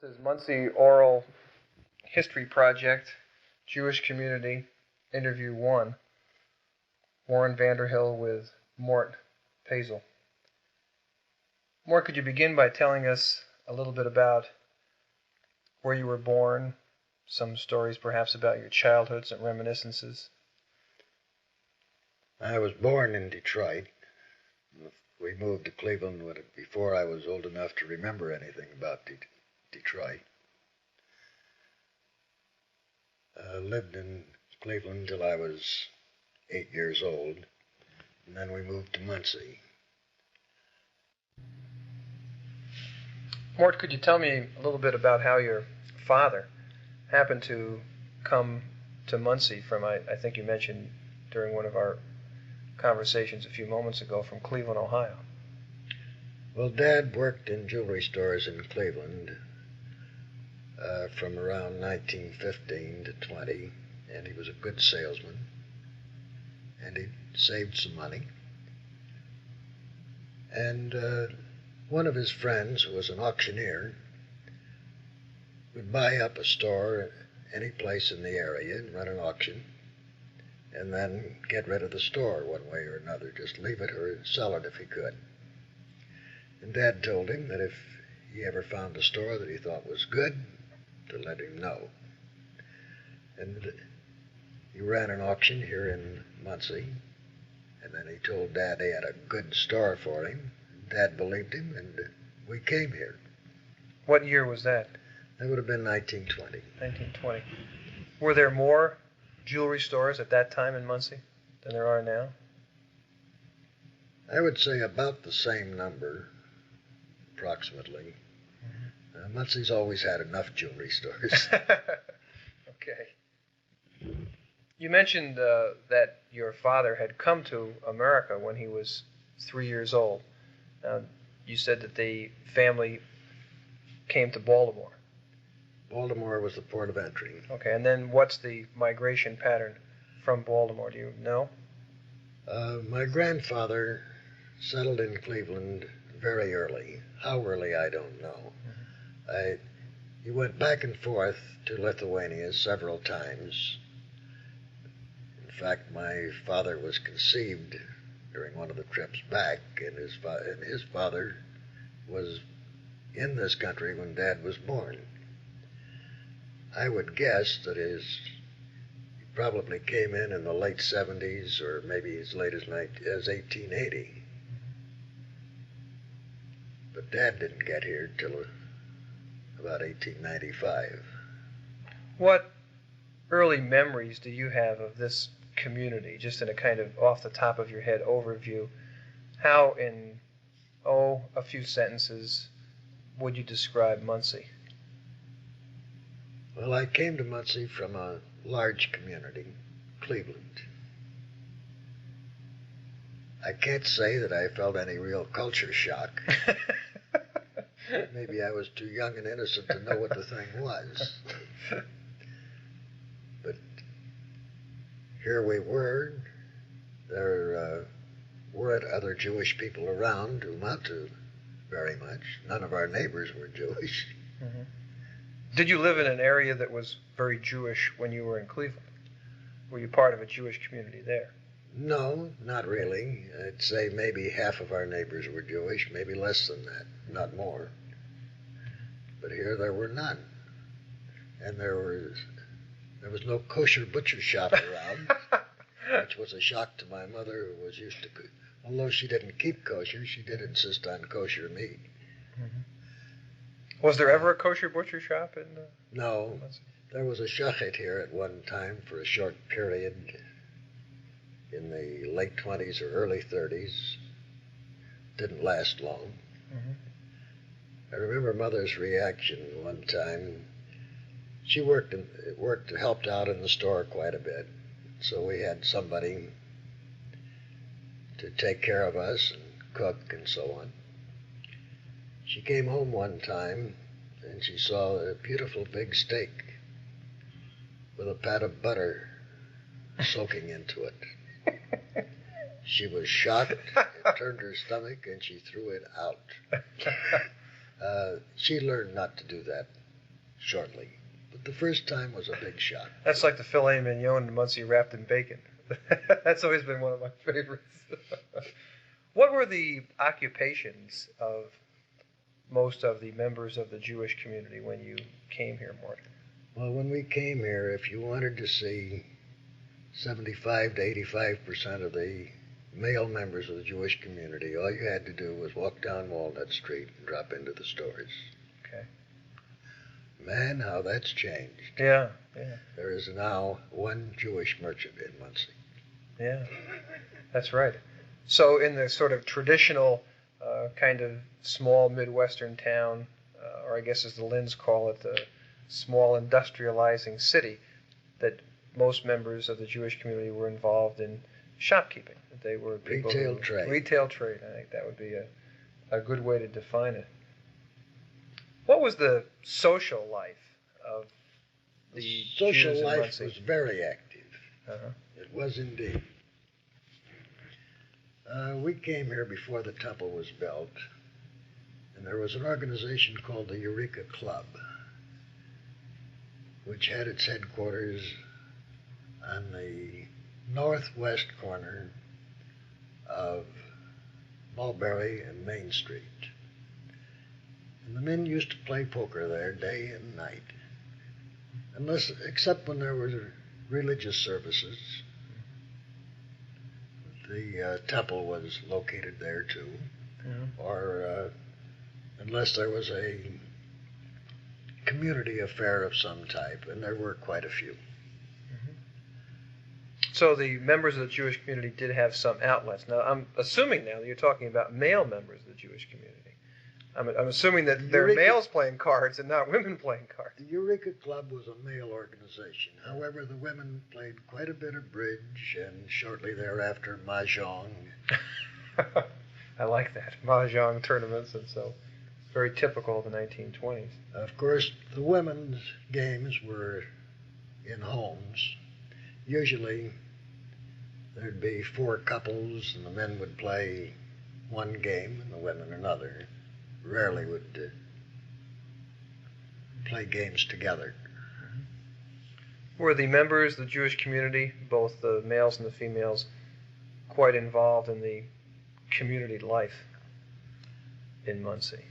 This is Muncie Oral History Project, Jewish Community, Interview 1, Warren Vanderhill with Mort Pazol. Mort, could you begin by telling us a little bit about where you were born, some stories perhaps about your childhood, some reminiscences? I was born in Detroit. We moved to Cleveland before I was old enough to remember anything about Detroit. Lived in Cleveland till I was 8 years old, and then we moved to Muncie. Mort, could you tell me a little bit about how your father happened to come to Muncie from, I think you mentioned during one of our conversations a few moments ago, from Cleveland, Ohio? Well, Dad worked in jewelry stores in Cleveland from around 1915 to 20, and he was a good salesman, and he saved some money. And one of his friends, who was an auctioneer, would buy up a store any place in the area and run an auction, and then get rid of the store one way or another, just leave it or sell it if he could. And Dad told him that if he ever found a store that he thought was good, to let him know. And he ran an auction here in Muncie, and then he told Dad he had a good store for him. Dad believed him, and we came here. What year was that? That would have been 1920. 1920. Were there more jewelry stores at that time in Muncie than there are now? I would say about the same number, approximately. Muncie's always had enough jewelry stores. Okay. You mentioned that your father had come to America when he was 3 years old. You said that the family came to Baltimore. Baltimore was the port of entry. Okay, and then what's the migration pattern from Baltimore? Do you know? My grandfather settled in Cleveland very early. How early, I don't know. He went back and forth to Lithuania several times. In fact, my father was conceived during one of the trips back, and his father was in this country when Dad was born. I would guess that he probably came in the late 70s, or maybe as late as 1880. But Dad didn't get here till about 1895. What early memories do you have of this community, just in a kind of off the top of your head overview? How, in, a few sentences, would you describe Muncie? Well, I came to Muncie from a large community, Cleveland. I can't say that I felt any real culture shock. Maybe I was too young and innocent to know what the thing was. But here we were. There weren't other Jewish people around to amount to very much. None of our neighbors were Jewish. Mm-hmm. Did you live in an area that was very Jewish when you were in Cleveland? Were you part of a Jewish community there? No, not really. I'd say maybe half of our neighbors were Jewish, maybe less than that, not more. But here there were none. And there was no kosher butcher shop around, which was a shock to my mother, who was used to, although she didn't keep kosher, she did insist on kosher meat. Mm-hmm. Was there ever a kosher butcher shop in No. There was a shachet here at one time for a short period in the late 20s or early 30s. Didn't last long. Mm-hmm. I remember Mother's reaction one time. She helped out in the store quite a bit, so we had somebody to take care of us and cook and so on. She came home one time and she saw a beautiful big steak with a pat of butter soaking into it. She was shocked, it turned her stomach, and she threw it out. She learned not to do that shortly. But the first time was a big shock. That's like the filet mignon in Muncie wrapped in bacon. That's always been one of my favorites. What were the occupations of most of the members of the Jewish community when you came here, Mort? Well, when we came here, if you wanted to see 75 to 85% of the male members of the Jewish community, all you had to do was walk down Walnut Street and drop into the stores. Okay. Man, how that's changed. Yeah. There is now one Jewish merchant in Muncie. Yeah, that's right. So in the sort of traditional kind of small Midwestern town, or I guess as the Lynds call it, the small industrializing city, that most members of the Jewish community were involved in shopkeeping. They were people Retail trade. Retail trade. I think that would be a good way to define it. What was the social life of the social Jews in life Muncie? was very active. Uh-huh. It was indeed. We came here before the temple was built, and there was an organization called the Eureka Club, which had its headquarters on the northwest corner of Mulberry and Main Street. And the men used to play poker there day and night, except when there were religious services. The temple was located there too, or unless there was a community affair of some type, and there were quite a few. So the members of the Jewish community did have some outlets. Now, I'm assuming now that you're talking about male members of the Jewish community. I'm assuming that there are males playing cards and not women playing cards. The Eureka Club was a male organization. However, the women played quite a bit of bridge, and shortly thereafter, mahjong. I like that. Mahjong tournaments, and so very typical of the 1920s. Of course, the women's games were in homes. Usually, there'd be 4 couples, and the men would play one game and the women another. Rarely would play games together. Were the members of the Jewish community, both the males and the females, quite involved in the community life in Muncie?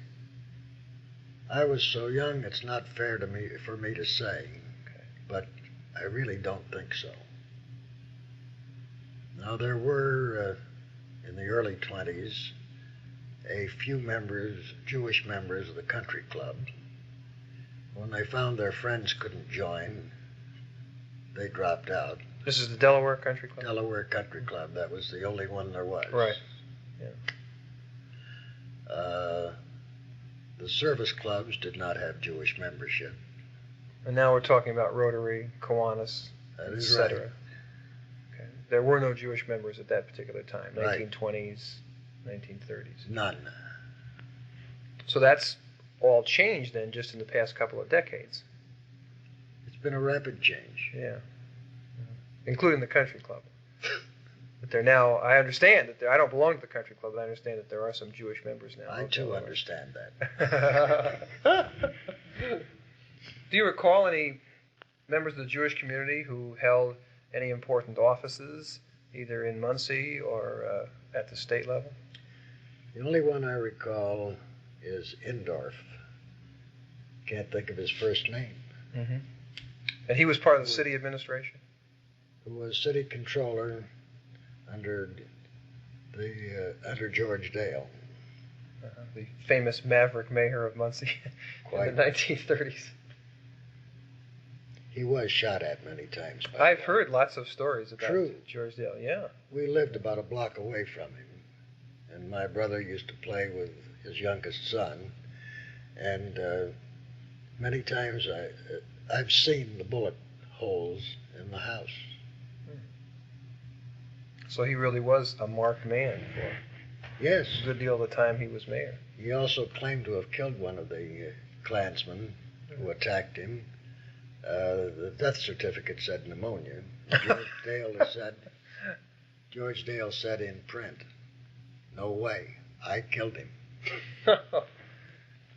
I was so young, it's not fair for me to say, but I really don't think so. Now, there were, in the early 20s, a few Jewish members of the country club. When they found their friends couldn't join, they dropped out. This is the Delaware Country Club? Delaware Country Club. That was the only one there was. Right. Yeah. The service clubs did not have Jewish membership. And now we're talking about Rotary, Kiwanis, etc. Right. Okay. There were no Jewish members at that particular time, Right. 1920s, 1930s. None. So that's all changed then just in the past couple of decades. It's been a rapid change. Yeah. Including the country club. But they're now, I understand that I don't belong to the country club, but I understand that there are some Jewish members now. I too understand that. Do you recall any members of the Jewish community who held any important offices, either in Muncie or at the state level? The only one I recall is Indorf. Can't think of his first name. Mm-hmm. And he was part of the city administration? Who was city controller under George Dale. The famous maverick mayor of Muncie in the 1930s. He was shot at many times. I've heard lots of stories about True. George Dale, yeah. We lived about a block away from him, and my brother used to play with his youngest son, and many times I've seen the bullet holes in the house. So he really was a marked man for Yes. a good deal of the time he was mayor. He also claimed to have killed one of the Klansmen who attacked him. The death certificate said pneumonia. George Dale said in print, "No way, I killed him."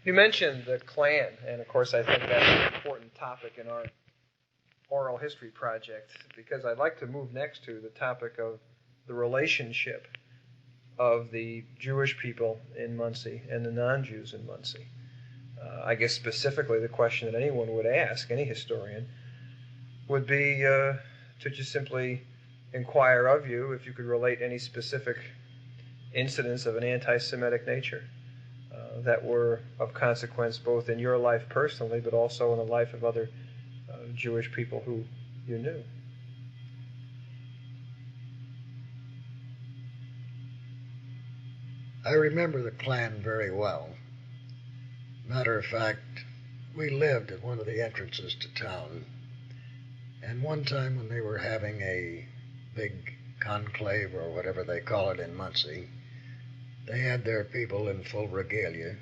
You mentioned the Klan, and of course I think that's an important topic in our oral history project, because I'd like to move next to the topic of the relationship of the Jewish people in Muncie and the non-Jews in Muncie. I guess specifically the question that anyone would ask, any historian, would be to just simply inquire of you if you could relate any specific incidents of an anti-Semitic nature that were of consequence both in your life personally, but also in the life of other Jewish people who you knew. I remember the Klan very well. Matter of fact, we lived at one of the entrances to town, and one time when they were having a big conclave or whatever they call it in Muncie, they had their people in full regalia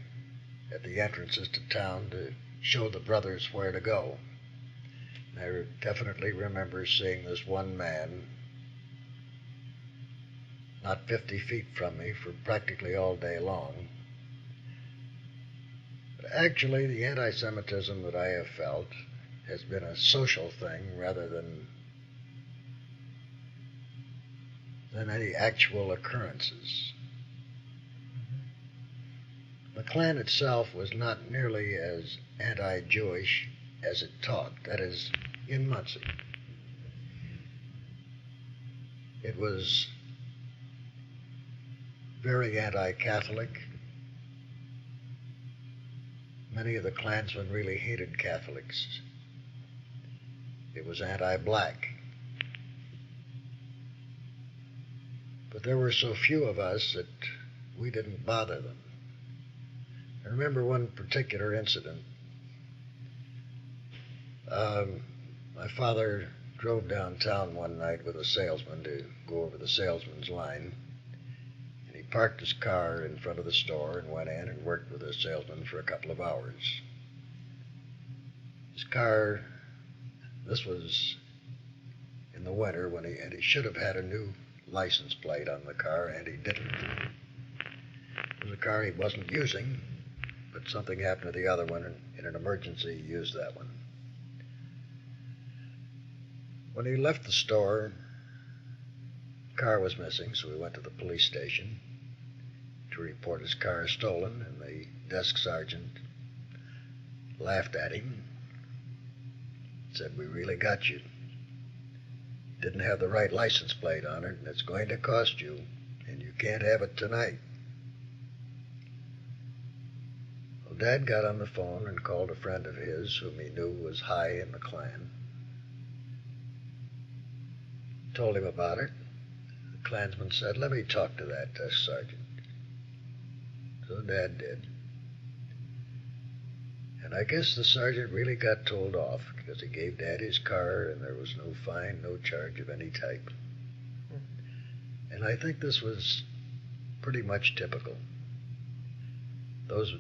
at the entrances to town to show the brothers where to go. I definitely remember seeing this one man not 50 feet from me for practically all day long. But actually, the anti-Semitism that I have felt has been a social thing rather than any actual occurrences. The Klan itself was not nearly as anti-Jewish as it talked, that is, in Muncie. It was very anti-Catholic. Many of the Klansmen really hated Catholics. It was anti-black. But there were so few of us that we didn't bother them. I remember one particular incident. My father drove downtown one night with a salesman to go over the salesman's line. And he parked his car in front of the store and went in and worked with the salesman for a couple of hours. His car, this was in the winter when he should have had a new license plate on the car, and he didn't. It was a car he wasn't using, but something happened to the other one, and in an emergency he used that one. When he left the store, the car was missing, so we went to the police station to report his car stolen, and the desk sergeant laughed at him, said, "We really got you. Didn't have the right license plate on it, and it's going to cost you, and you can't have it tonight." Well, Dad got on the phone and called a friend of his whom he knew was high in the Klan. Told him about it. The Klansman said, "Let me talk to that desk sergeant." So Dad did. And I guess the sergeant really got told off because he gave Dad his car and there was no fine, no charge of any type. And I think this was pretty much typical. Those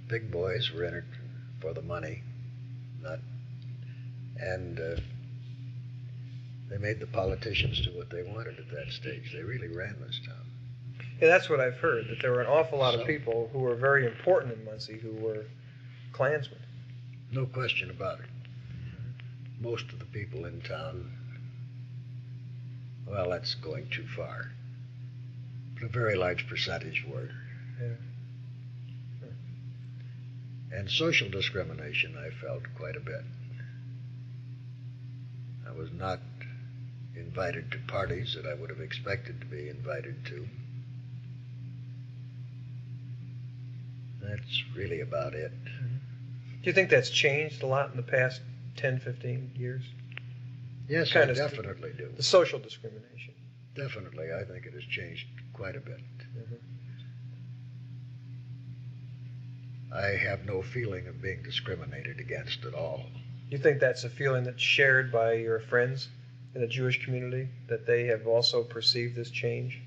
big boys were in it for the money, and they made the politicians do what they wanted at that stage. They really ran this town. Yeah, that's what I've heard, that there were an awful lot of people who were very important in Muncie who were Klansmen. No question about it. Most of the people in town, well, that's going too far. But a very large percentage were. Yeah. And social discrimination I felt quite a bit. I was not invited to parties that I would have expected to be invited to. That's really about it. Mm-hmm. Do you think that's changed a lot in the past 10, 15 years? Yes, I definitely do. The social discrimination. Definitely, I think it has changed quite a bit. Mm-hmm. I have no feeling of being discriminated against at all. You think that's a feeling that's shared by your friends in the Jewish community, that they have also perceived this change?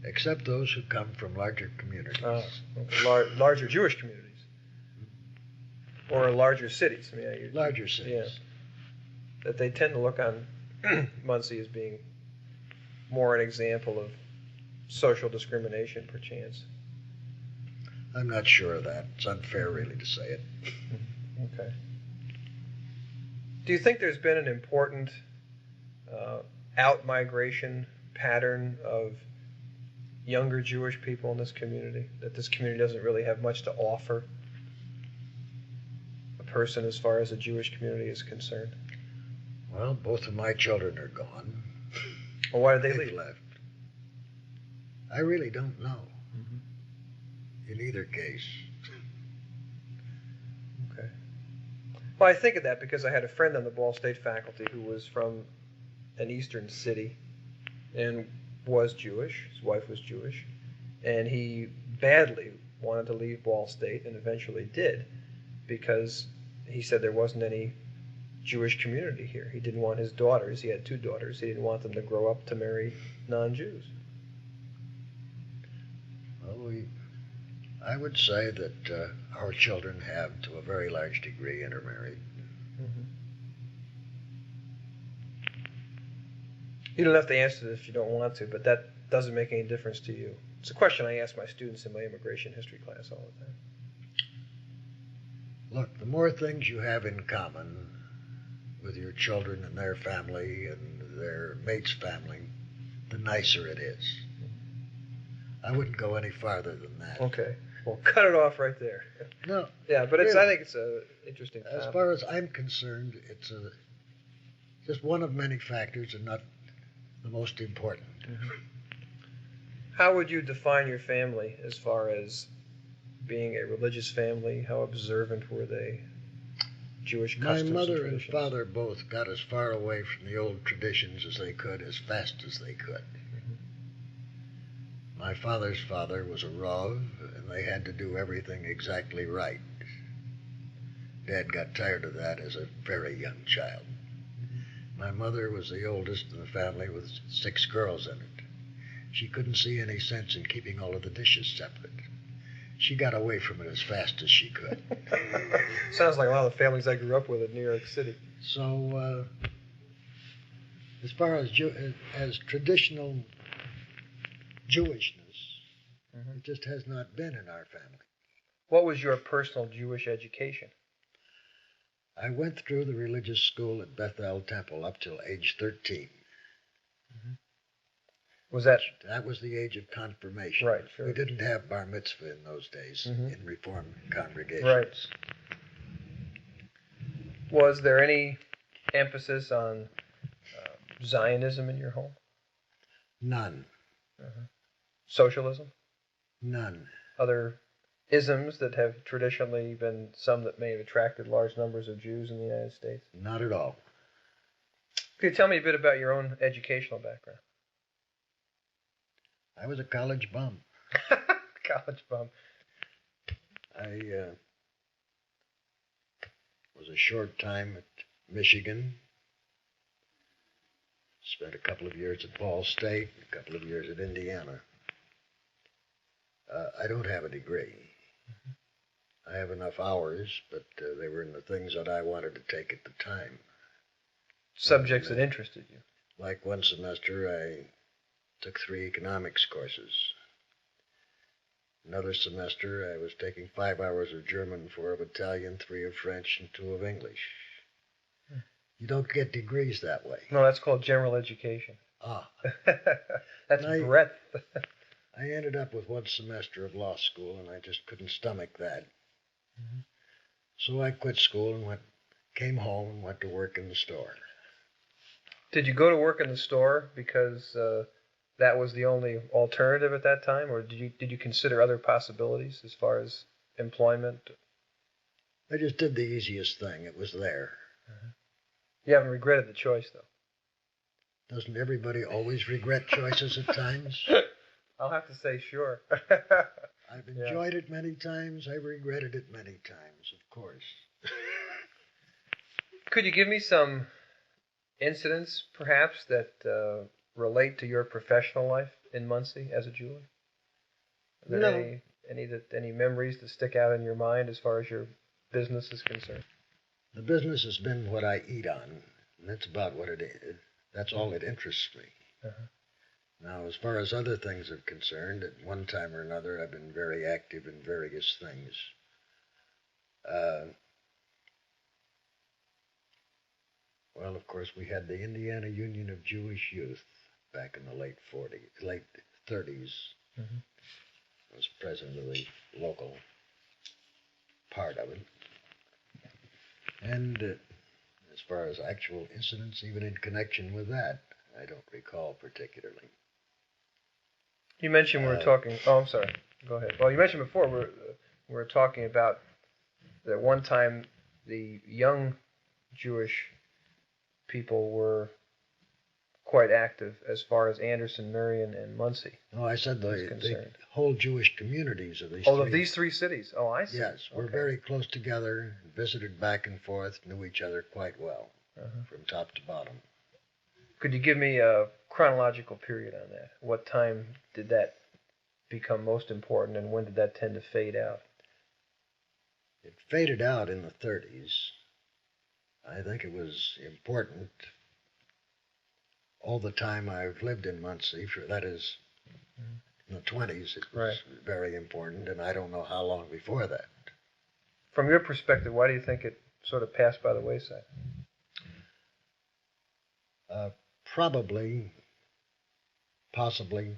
Except those who come from larger communities. Okay. Larger Jewish communities? Or larger cities? I mean, larger cities. Yeah. That they tend to look on Muncie as being more an example of social discrimination, perchance. I'm not sure of that. It's unfair, really, to say it. Okay. Do you think there's been an important out-migration pattern of younger Jewish people in this community, that this community doesn't really have much to offer a person as far as the Jewish community is concerned? Well, both of my children are gone. Well, why did they They've leave? left. I really don't know. In either case. Okay. Well, I think of that because I had a friend on the Ball State faculty who was from an eastern city and was Jewish. His wife was Jewish. And he badly wanted to leave Ball State and eventually did because he said there wasn't any Jewish community here. He didn't want his daughters, he had 2 daughters, he didn't want them to grow up to marry non-Jews. Well, I would say that our children have, to a very large degree, intermarried. You don't have to answer this if you don't want to, but that doesn't make any difference to you. It's a question I ask my students in my immigration history class all the time. Look, the more things you have in common with your children and their family and their mate's family, the nicer it is. I wouldn't go any farther than that. Okay. Well, cut it off right there. No. Yeah, but really, I think it's an interesting topic. As far as I'm concerned, it's just one of many factors and not the most important. How would you define your family as far as being a religious family? How observant were they? Jewish customs My mother and and traditions? father both got as far away from the old traditions as they could, as fast as they could. My father's father was a Rav, and they had to do everything exactly right. Dad got tired of that as a very young child. My mother was the oldest in the family with 6 girls in it. She couldn't see any sense in keeping all of the dishes separate. She got away from it as fast as she could. Sounds like a lot of the families I grew up with in New York City. So, as far as traditional Jewishness, it just has not been in our family. What was your personal Jewish education? I went through the religious school at Bethel Temple up till age 13. Was that... That was the age of confirmation. Right, sure. We didn't have bar mitzvah in those days in Reformed congregations. Right. Was there any emphasis on Zionism in your home? None. Socialism? None. Other isms that have traditionally been some that may have attracted large numbers of Jews in the United States? Not at all. Could you tell me a bit about your own educational background? I was a college bum. College bum. I was a short time at Michigan. Spent a couple of years at Ball State, a couple of years at Indiana. I don't have a degree. I have enough hours, but they were in the things that I wanted to take at the time. Subjects that interested you? Like one semester, I took 3 economics courses. Another semester, I was taking 5 hours of German, 4 of Italian, 3 of French, and 2 of English. You don't get degrees that way. No, that's called general education. Ah. That's breadth. I ended up with 1 semester of law school, and I just couldn't stomach that. So I quit school and came home and went to work in the store. Did you go to work in the store because that was the only alternative at that time, or did you consider other possibilities as far as employment? I just did the easiest thing. It was there. You haven't regretted the choice, though. Doesn't everybody always regret choices at times? I'll have to say sure. I've enjoyed it many times. I've regretted it many times, of course. Could you give me some incidents, perhaps, that relate to your professional life in Muncie as a jeweler? Are there any memories that stick out in your mind as far as your business is concerned? The business has been what I eat on, and that's about what it is. That's all that interests me. Now, as far as other things are concerned, at one time or another, I've been very active in various things. Well, of course, we had the Indiana Union of Jewish Youth back in the late 30s. Mm-hmm. I was president of the local part of it. And as far as actual incidents, even in connection with that, I don't recall particularly. You mentioned we were talking. Oh, I'm sorry. Go ahead. Well, you mentioned before we were talking about that one time the young Jewish people were quite active as far as Anderson, Marion, and Muncie. No, I said the whole Jewish communities of these. Of these three cities. Oh, I see. Yes, we're very close together, visited back and forth, knew each other quite well, from top to bottom. Could you give me a chronological period on that? What time did that become most important, and when did that tend to fade out? It faded out in the 30s. I think it was important all the time I've lived in Muncie, that is, in the 20s, it was very important, and I don't know how long before that. From your perspective, why do you think it sort of passed by the wayside? Possibly,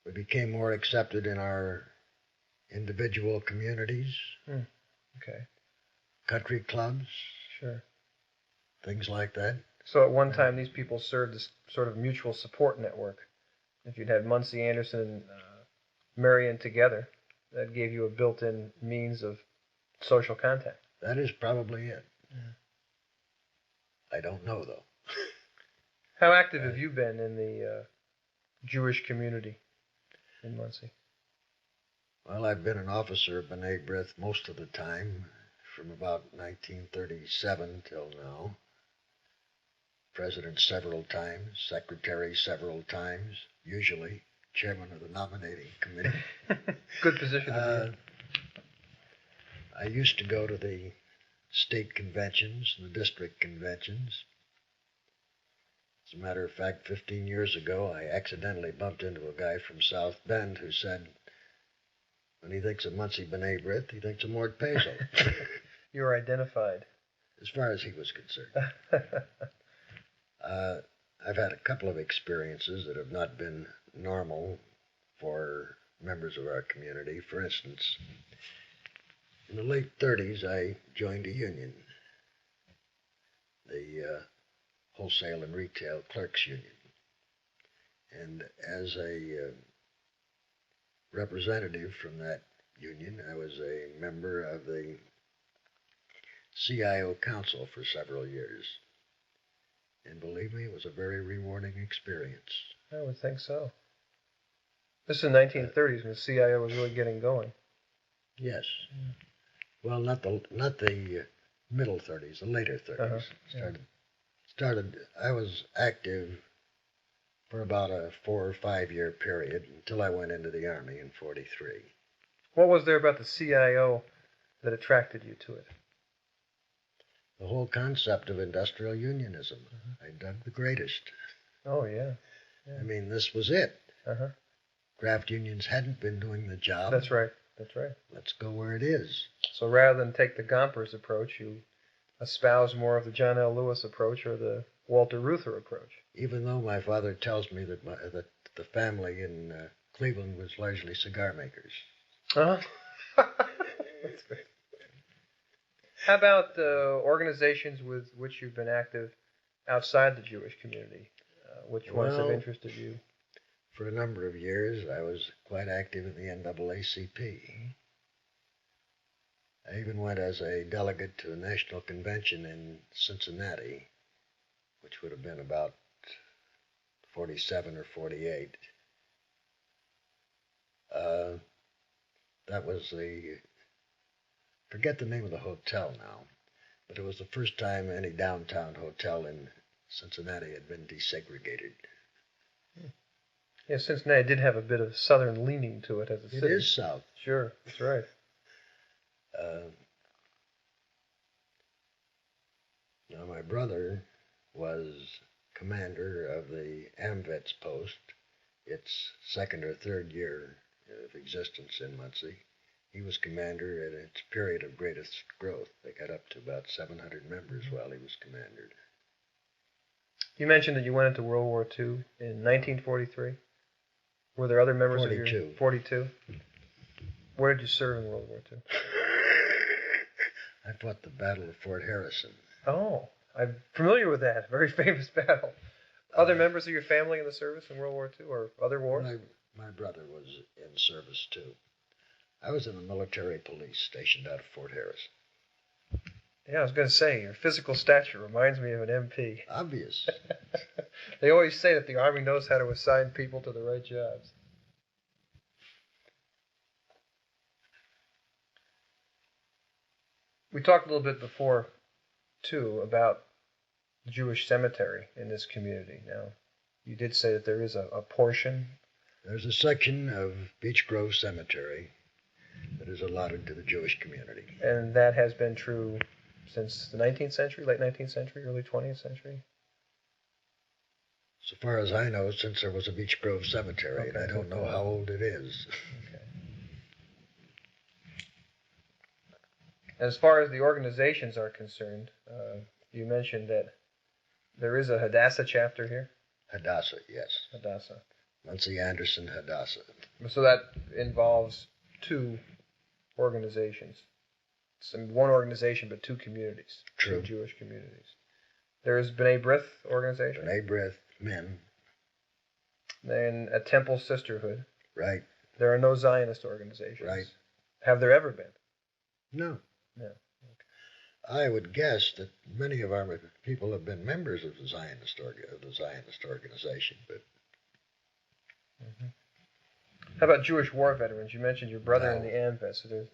we became more accepted in our individual communities. Okay. Country clubs. Sure. Things like that. So at one time, these people served as sort of mutual support network. If you'd had Muncie, Anderson, and Marion together, that gave you a built-in means of social contact. That is probably it. I don't know, though. How active have you been in the Jewish community in Muncie? Well, I've been an officer of B'nai B'rith most of the time, from about 1937 till now. President several times, secretary several times, usually chairman of the nominating committee. Good position to be in. I used to go to the state conventions and the district conventions. As a matter of fact, 15 years ago, I accidentally bumped into a guy from South Bend who said, when he thinks of Muncie B'nai B'rith, he thinks of Mort Pazol. You were identified. As far as he was concerned. I've had a couple of experiences that have not been normal for members of our community. For instance, in the late 30s, I joined a union, the Wholesale and Retail Clerks Union. And as a representative from that union, I was a member of the CIO Council for several years. And believe me, it was a very rewarding experience. I would think so. This is the 1930s when the CIO was really getting going. Yes. Well, not the middle 30s, the later 30s. I was active for about a 4 or 5 year period until I went into the Army in 43. What was there about the CIO that attracted you to it? The whole concept of industrial unionism. I dug the greatest. Oh, yeah. I mean, this was it. Craft unions hadn't been doing the job. That's right. Let's go where it is. So rather than take the Gompers approach, you espouse more of the John L. Lewis approach or the Walter Reuther approach. Even though my father tells me that the family in Cleveland was largely cigar makers. That's great. How about organizations with which you've been active outside the Jewish community? Which ones have interested you? For a number of years, I was quite active in the NAACP. I even went as a delegate to a national convention in Cincinnati, which would have been about 47 or 48. That was forget the name of the hotel now, but it was the first time any downtown hotel in Cincinnati had been desegregated. Yeah, Cincinnati did have a bit of southern leaning to it as a city. It is south. Sure, that's right. Now, my brother was commander of the AMVETS post, its second or third year of existence in Muncie. He was commander at its period of greatest growth. They got up to about 700 members while he was commander. You mentioned that you went into World War II in 1943. Were there other members 42. of your 42? Where did you serve in World War II? I fought the Battle of Fort Harrison. Oh, I'm familiar with that. Very famous battle. Other members of your family in the service in World War II or other wars? My brother was in service too. I was in the military police stationed out of Fort Harrison. Yeah, I was going to say, your physical stature reminds me of an MP. Obvious. They always say that the Army knows how to assign people to the right jobs. We talked a little bit before, too, about the Jewish cemetery in this community. Now, you did say that there is a portion. There's a section of Beech Grove Cemetery that is allotted to the Jewish community. And that has been true since the 19th century, late 19th century, early 20th century? So far as I know, since there was a Beech Grove Cemetery, Okay, and I don't know how old it is. Okay. As far as the organizations are concerned, you mentioned that there is a Hadassah chapter here? Hadassah, yes. Hadassah. Muncie Anderson Hadassah. So that involves two organizations. It's one organization, but two communities. True. Two Jewish communities. There is B'nai B'rith organization. B'nai B'rith, men. Then a Temple Sisterhood. Right. There are no Zionist organizations. Right. Have there ever been? No. No. I would guess that many of our people have been members of the Zionist organization, but. Mm-hmm. How about Jewish war veterans? You mentioned your brother in the AMVET, so there's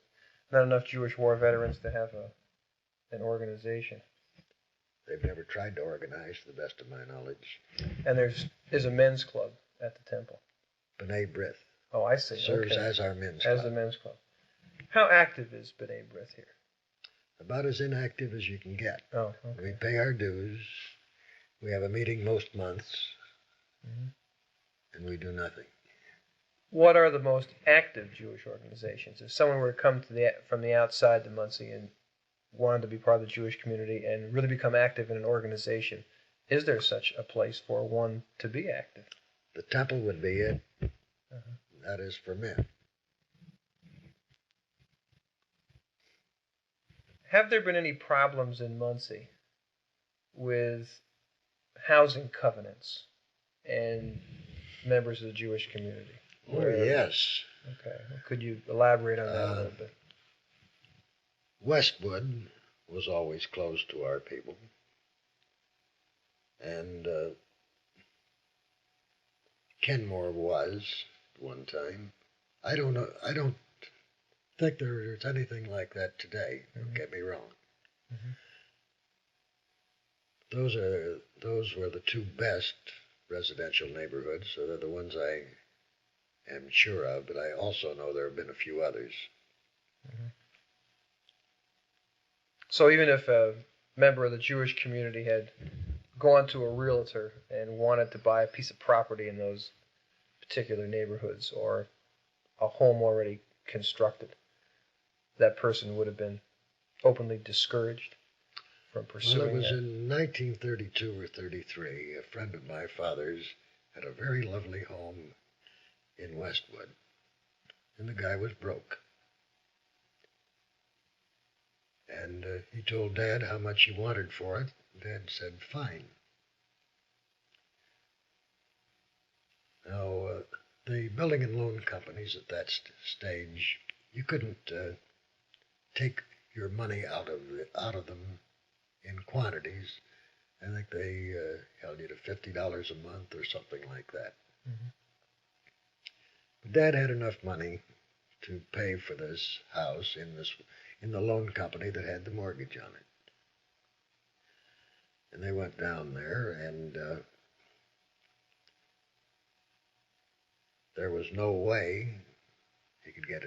not enough Jewish war veterans to have an organization. They've never tried to organize, to the best of my knowledge. And there's a men's club at the temple. B'nai B'rith. Oh, I see. Serves okay. as our men's club. As the men's club. How active is B'nai B'rith here? About as inactive as you can get. Oh, okay. We pay our dues. We have a meeting most months. Mm-hmm. And we do nothing. What are the most active Jewish organizations? If someone were to come from the outside to Muncie and wanted to be part of the Jewish community and really become active in an organization, is there such a place for one to be active? The temple would be it. Uh-huh. That is for men. Have there been any problems in Muncie with housing covenants and members of the Jewish community? Oh, yes. Okay. Could you elaborate on that a little bit? Westwood was always closed to our people. And Kenmore was at one time. I don't know. I don't think there's anything like that today. Mm-hmm. Don't get me wrong. Mm-hmm. Those were the two best residential neighborhoods, so they're the ones I am sure of, but I also know there have been a few others. Mm-hmm. So even if a member of the Jewish community had gone to a realtor and wanted to buy a piece of property in those particular neighborhoods or a home already constructed, that person would have been openly discouraged from pursuing Well, it was that. in 1932 or 33. A friend of my father's had a very lovely home in Westwood, and the guy was broke. And he told Dad how much he wanted for it. Dad said, fine. Now, the building and loan companies at that stage, you couldn't take your money out of them in quantities. I think they held you to $50 a month or something like that. Mm-hmm. But Dad had enough money to pay for this house in the loan company that had the mortgage on it. And they went down there, and there was no way he could get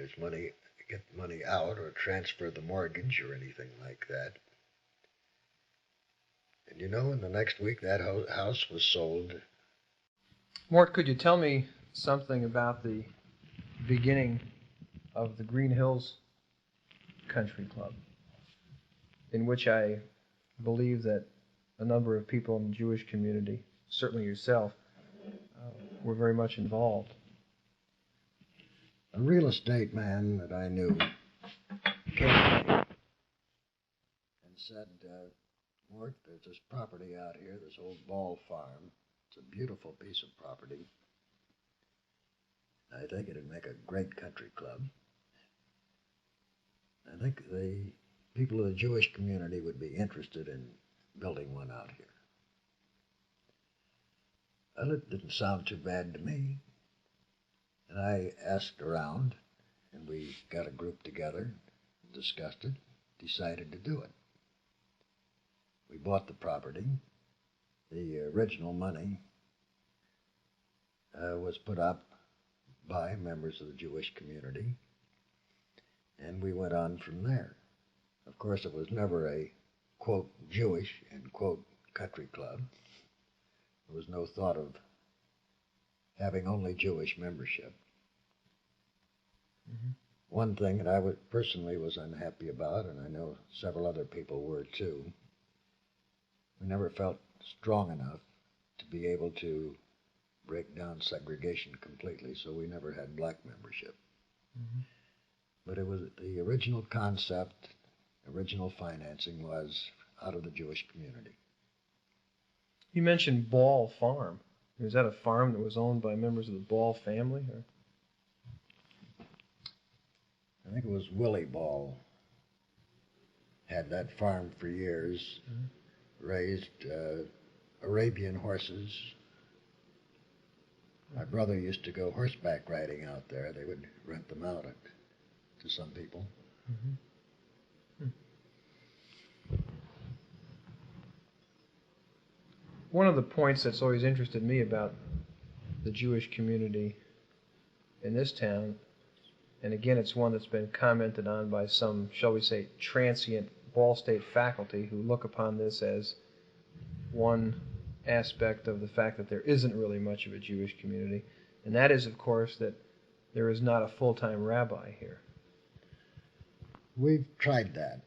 money out or transfer the mortgage or anything like that. And you know, in the next week, that house was sold. Mort, could you tell me something about the beginning of the Green Hills Country Club, in which I believe that a number of people in the Jewish community, certainly yourself, were very much involved? A real estate man that I knew came to me and said, Mort, there's this property out here, this old ball farm. It's a beautiful piece of property. I think it'd make a great country club. I think the people of the Jewish community would be interested in building one out here. Well, it didn't sound too bad to me. And I asked around, and we got a group together, discussed it, decided to do it. We bought the property. The original money was put up by members of the Jewish community, and we went on from there. Of course, it was never a, quote, Jewish, end quote, country club. There was no thought of having only Jewish membership. Mm-hmm. One thing that I personally was unhappy about, and I know several other people were too, we never felt strong enough to be able to break down segregation completely, so we never had black membership. Mm-hmm. But it was the original concept, original financing was out of the Jewish community. You mentioned Ball Farm. Was that a farm that was owned by members of the Ball family? Or? I think it was Willie Ball had that farm for years, raised Arabian horses. My brother used to go horseback riding out there. They would rent them out to some people. Mm-hmm. One of the points that's always interested me about the Jewish community in this town, and again it's one that's been commented on by some, shall we say, transient Ball State faculty who look upon this as one aspect of the fact that there isn't really much of a Jewish community, and that is, of course, that there is not a full-time rabbi here. We've tried that.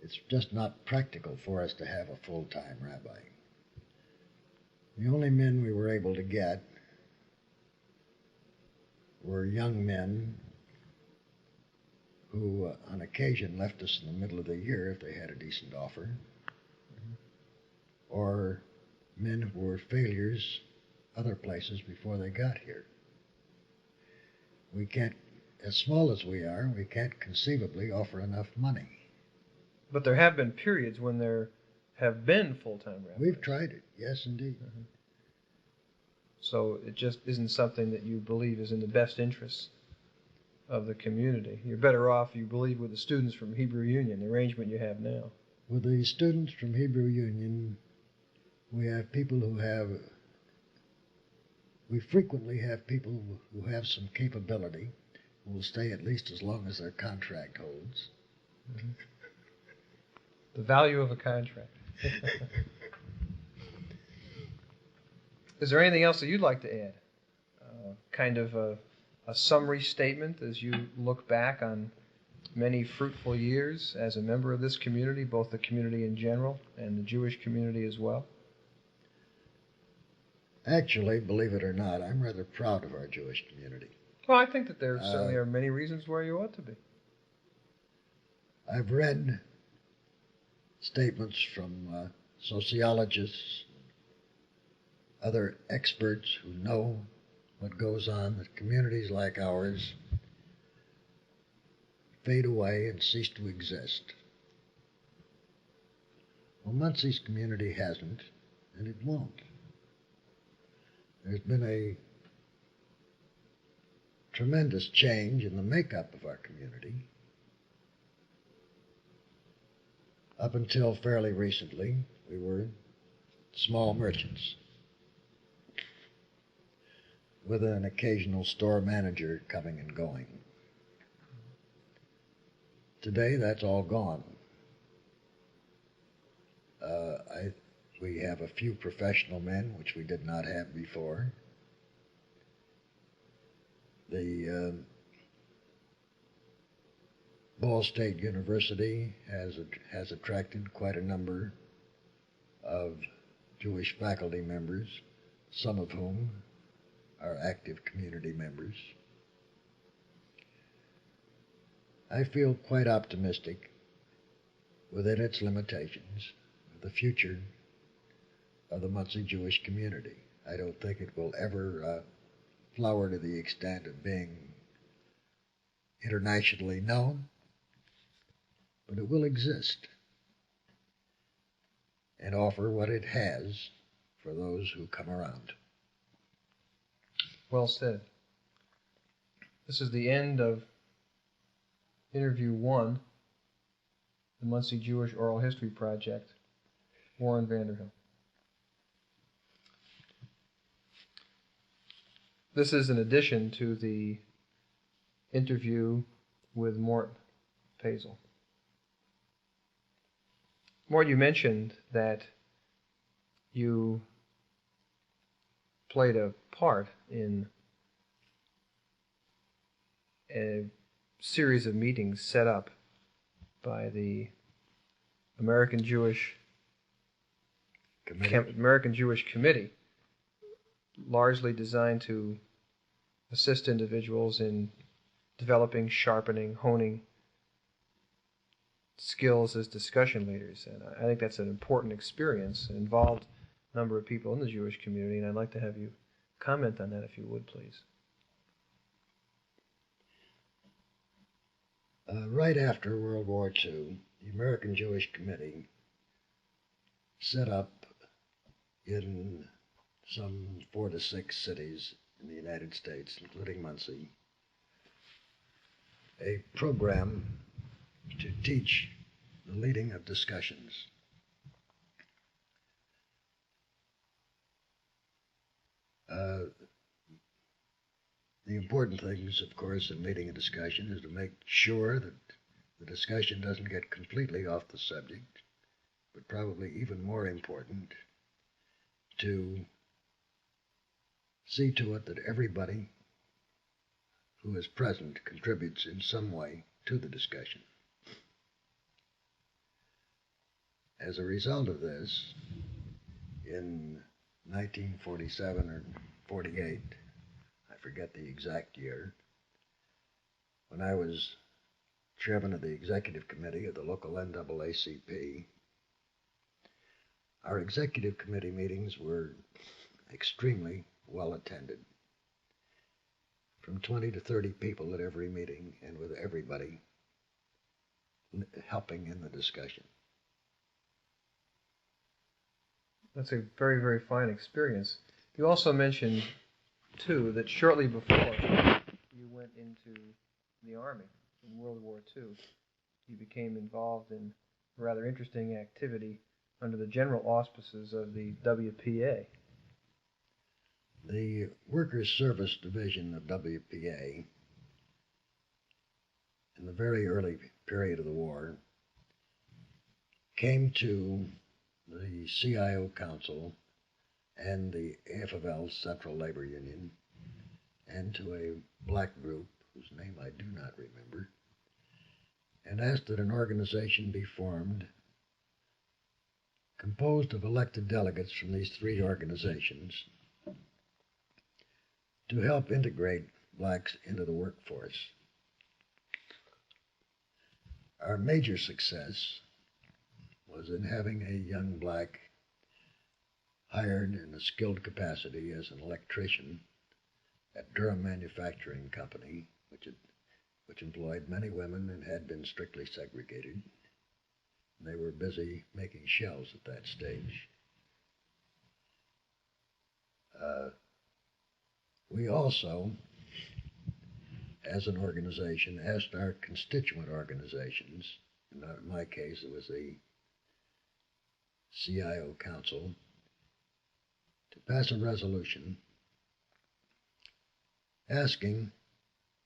It's just not practical for us to have a full-time rabbi. The only men we were able to get were young men who, on occasion, left us in the middle of the year if they had a decent offer, or men who were failures other places before they got here. We can't, as small as we are, we can't conceivably offer enough money. But there have been periods when there have been full-time rabbis. We've tried it, yes, indeed. Mm-hmm. So it just isn't something that you believe is in the best interests of the community. You're better off, you believe, with the students from Hebrew Union, the arrangement you have now. With the students from Hebrew Union, we frequently have people who have some capability, who will stay at least as long as their contract holds. Mm-hmm. The value of a contract. Is there anything else that you'd like to add? Kind of a summary statement as you look back on many fruitful years as a member of this community, both the community in general and the Jewish community as well? Actually, believe it or not, I'm rather proud of our Jewish community. Well, I think that there certainly are many reasons why you ought to be. I've read statements from sociologists, other experts who know what goes on, that communities like ours fade away and cease to exist. Well, Muncie's community hasn't, and it won't. There's been a tremendous change in the makeup of our community. Up until fairly recently, we were small merchants with an occasional store manager coming and going. Today, that's all gone. We have a few professional men, which we did not have before. The Ball State University has attracted quite a number of Jewish faculty members, some of whom are active community members. I feel quite optimistic, within its limitations, of the future of the Muncie Jewish community. I don't think it will ever flower to the extent of being internationally known, but it will exist and offer what it has for those who come around. Well said. This is the end of interview 1, the Muncie Jewish Oral History Project, Warren Vanderhill. This is an addition to the interview with Mort Pazol. Mort, you mentioned that you played a part in a series of meetings set up by the American Jewish Committee, largely designed to assist individuals in developing, sharpening, honing skills as discussion leaders. And I think that's an important experience. It involved a number of people in the Jewish community, and I'd like to have you comment on that, if you would, please. Right after World War II, the American Jewish Committee set up in some 4 to 6 cities in the United States, including Muncie, a program to teach the leading of discussions. The important things, of course, in leading a discussion is to make sure that the discussion doesn't get completely off the subject, but probably even more important, to see to it that everybody who is present contributes in some way to the discussion. As a result of this, in 1947 or 48, I forget the exact year, when I was chairman of the executive committee of the local NAACP, our executive committee meetings were extremely well attended. From 20 to 30 people at every meeting, and with everybody helping in the discussion. That's a very, very fine experience. You also mentioned, too, that shortly before you went into the Army in World War II, you became involved in a rather interesting activity under the general auspices of the WPA. The Workers' Service Division of WPA, in the very early period of the war, came to the CIO Council and the AFL Central Labor Union, and to a black group whose name I do not remember, and asked that an organization be formed composed of elected delegates from these 3 organizations to help integrate blacks into the workforce. Our major success was in having a young black hired in a skilled capacity as an electrician at Durham Manufacturing Company, which employed many women and had been strictly segregated. They were busy making shells at that stage. We also, as an organization, asked our constituent organizations, in my case it was the CIO Council, to pass a resolution asking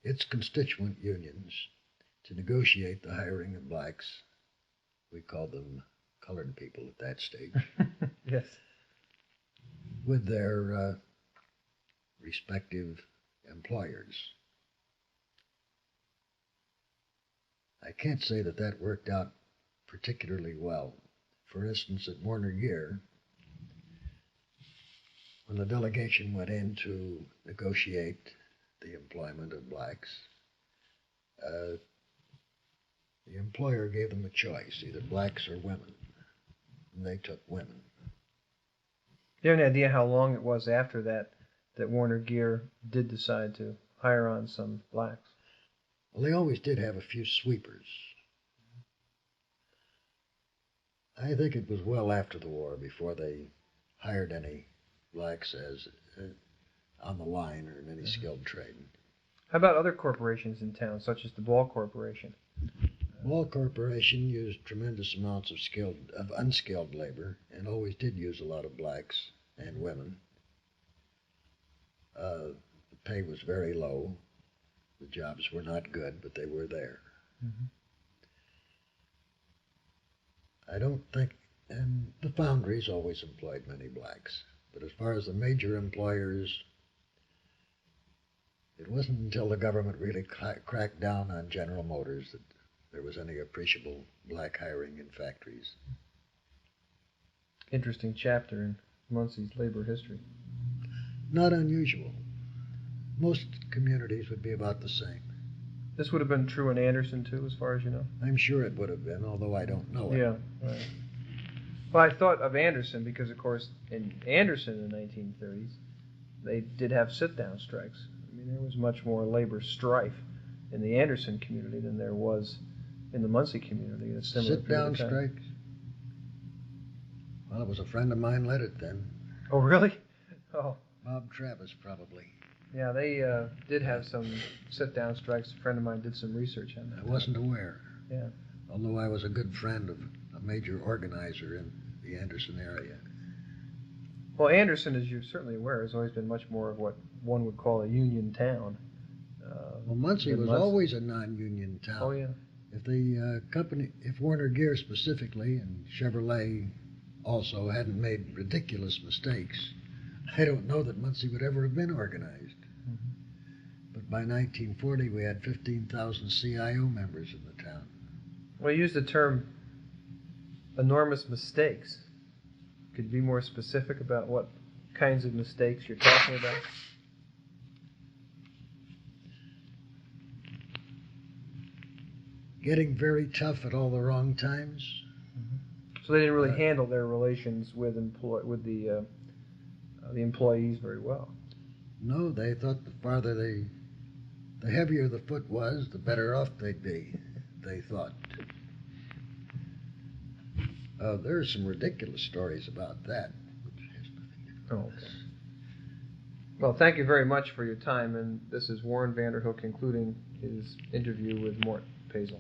its constituent unions to negotiate the hiring of blacks. We called them colored people at that stage, Yes. with their respective employers. I can't say that that worked out particularly well. For instance, at Warner Gear, when the delegation went in to negotiate the employment of blacks, the employer gave them a choice, either blacks or women, and they took women. Do you have any idea how long it was after that Warner Gear did decide to hire on some blacks? Well, they always did have a few sweepers. I think it was well after the war before they hired any blacks as on the line or in any skilled trade. How about other corporations in town, such as the Ball Corporation? Ball Corporation used tremendous amounts of unskilled labor and always did use a lot of blacks and women. The pay was very low. The jobs were not good, but they were there. Mm-hmm. I don't think, and the foundries always employed many blacks, but as far as the major employers, it wasn't until the government really cracked down on General Motors that there was any appreciable black hiring in factories. Interesting chapter in Muncie's labor history. Not unusual. Most communities would be about the same. This would have been true in Anderson, too, as far as you know? I'm sure it would have been, although I don't know it. Yeah, right. Well, I thought of Anderson because, of course, in Anderson in the 1930s, they did have sit-down strikes. I mean, there was much more labor strife in the Anderson community than there was in the Muncie community at a similar Sit-down period of time. strikes? Well, it was a friend of mine led it then. Oh, really? Oh. Bob Travis, probably. Yeah, they did have some sit-down strikes. A friend of mine did some research on that. I wasn't aware. Yeah. Although I was a good friend of a major organizer in the Anderson area. Well, Anderson, as you're certainly aware, has always been much more of what one would call a union town. Well, Muncie was always a non-union town. Oh, yeah. If the if Warner Gear specifically, and Chevrolet also, hadn't made ridiculous mistakes, I don't know that Muncie would ever have been organized. Mm-hmm. But by 1940, we had 15,000 CIO members in the town. Well, you used the term enormous mistakes. Could you be more specific about what kinds of mistakes you're talking about? Getting very tough at all the wrong times. Mm-hmm. So they didn't really handle their relations with the employees very well. No, they thought the heavier the foot was, the better off they'd be, they thought. There are some ridiculous stories about that, which has nothing to do with this. Well, thank you very much for your time, and this is Warren Vanderhook concluding his interview with Mort Pazol.